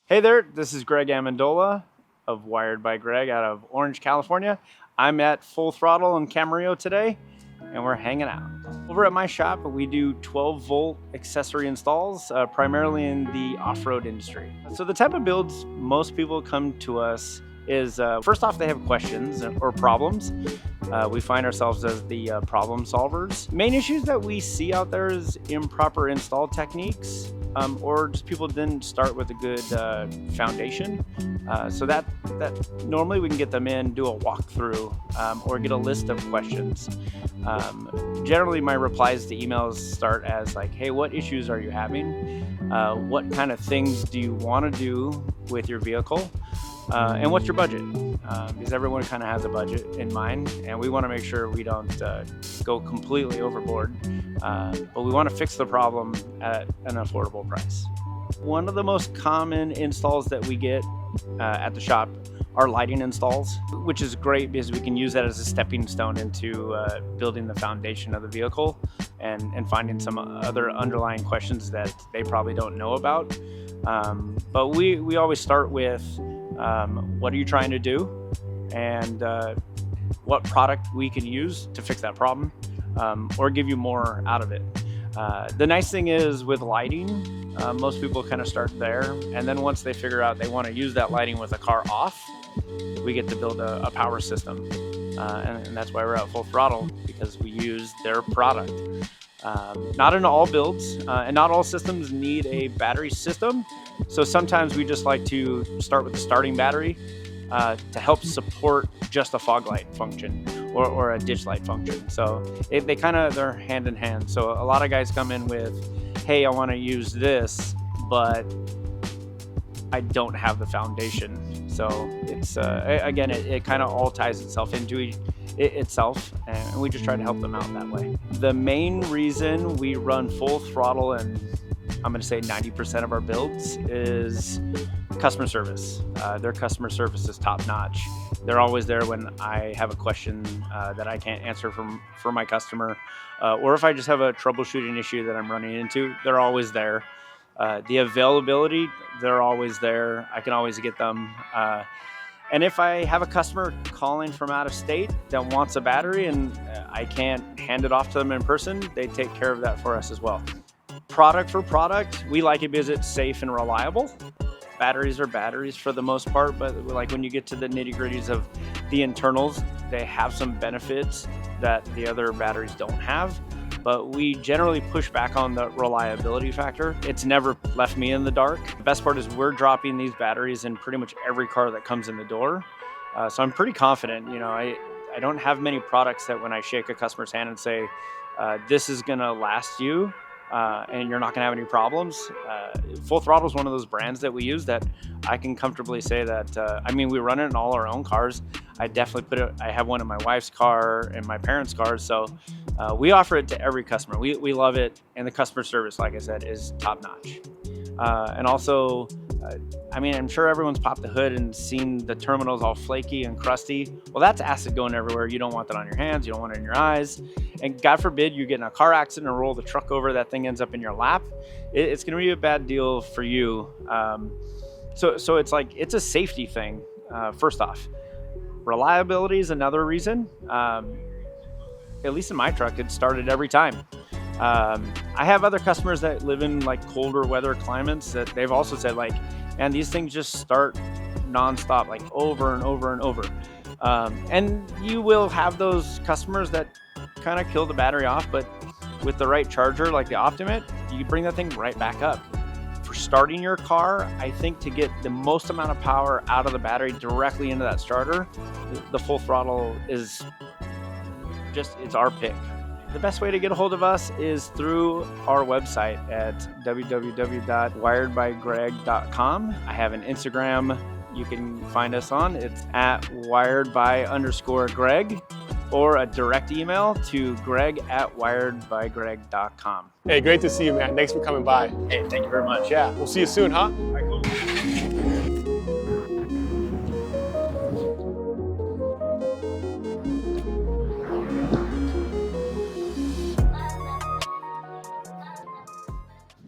Hey there, this is Greg Amendola of Wired by Greg out of Orange, California. I'm at Full Throttle in Camarillo today, and we're hanging out. Over at my shop, we do 12-volt accessory installs, primarily in the off-road industry. So the type of builds most people come to us is, first off, they have questions or problems. We find ourselves as the problem solvers. Main issues that we see out there is improper install techniques, or just people didn't start with a good foundation. So that normally we can get them in, do a walkthrough, or get a list of questions. Generally, my replies to emails start as like, hey, what issues are you having? What kind of things do you want to do with your vehicle? And what's your budget? Because everyone kind of has a budget in mind, and we want to make sure we don't go completely overboard, but we want to fix the problem at an affordable price. One of the most common installs that we get at the shop are lighting installs, which is great because we can use that as a stepping stone into building the foundation of the vehicle and finding some other underlying questions that they probably don't know about. But we always start with what are you trying to do, and what product we can use to fix that problem, or give you more out of it. The nice thing is with lighting, most people kind of start there, and then once they figure out they want to use that lighting with the car off, we get to build a power system, and that's why we're at Full Throttle, because we use their product. Not in all builds, and not all systems need a battery system. So sometimes we just like to start with the starting battery to help support just a fog light function or a ditch light function. So they're hand in hand. So a lot of guys come in with, hey, I want to use this, but I don't have the foundation. So it's again, it kind of all ties itself into itself, and we just try to help them out that way. The main reason we run Full Throttle, and I'm going to say 90% of our builds, is customer service. Their customer service is top notch. They're always there when I have a question that I can't answer for my customer, or if I just have a troubleshooting issue that I'm running into, they're always there. The availability, they're always there. I can always get them. And if I have a customer calling from out of state that wants a battery and I can't hand it off to them in person, they take care of that for us as well. Product for product, we like it because it's safe and reliable. Batteries are batteries for the most part, but like when you get to the nitty-gritties of the internals, they have some benefits that the other batteries don't have. But we generally push back on the reliability factor. It's never left me in the dark. The best part is we're dropping these batteries in pretty much every car that comes in the door. So I'm pretty confident. You know, I don't have many products that when I shake a customer's hand and say, this is gonna last you, and you're not gonna have any problems. Full Throttle is one of those brands that we use that I can comfortably say that, I mean, we run it in all our own cars. I definitely I have one in my wife's car and my parents' cars, so we offer it to every customer. We love it, and the customer service, like I said, is top notch. And also, I mean, I'm sure everyone's popped the hood and seen the terminals all flaky and crusty. Well, that's acid going everywhere. You don't want that on your hands. You don't want it in your eyes. And God forbid you get in a car accident and roll the truck over, that thing ends up in your lap. It's going to be a bad deal for you. So it's like, it's a safety thing, first off. Reliability is another reason. At least in my truck, it started every time. I have other customers that live in like colder weather climates that they've also said like, man, these things just start nonstop, like over and over and over. And you will have those customers that kind of kill the battery off, but with the right charger, like the Optimate, you bring that thing right back up. For starting your car, I think to get the most amount of power out of the battery directly into that starter, the Full Throttle is it's our pick. The best way to get a hold of us is through our website at www.wiredbygreg.com. I have an Instagram you can find us on. It's at wiredby_Greg, or a direct email to greg@wiredbygreg.com. Hey, great to see you, man. Thanks for coming by. Hey, thank you very much. Yeah, we'll see you soon, huh?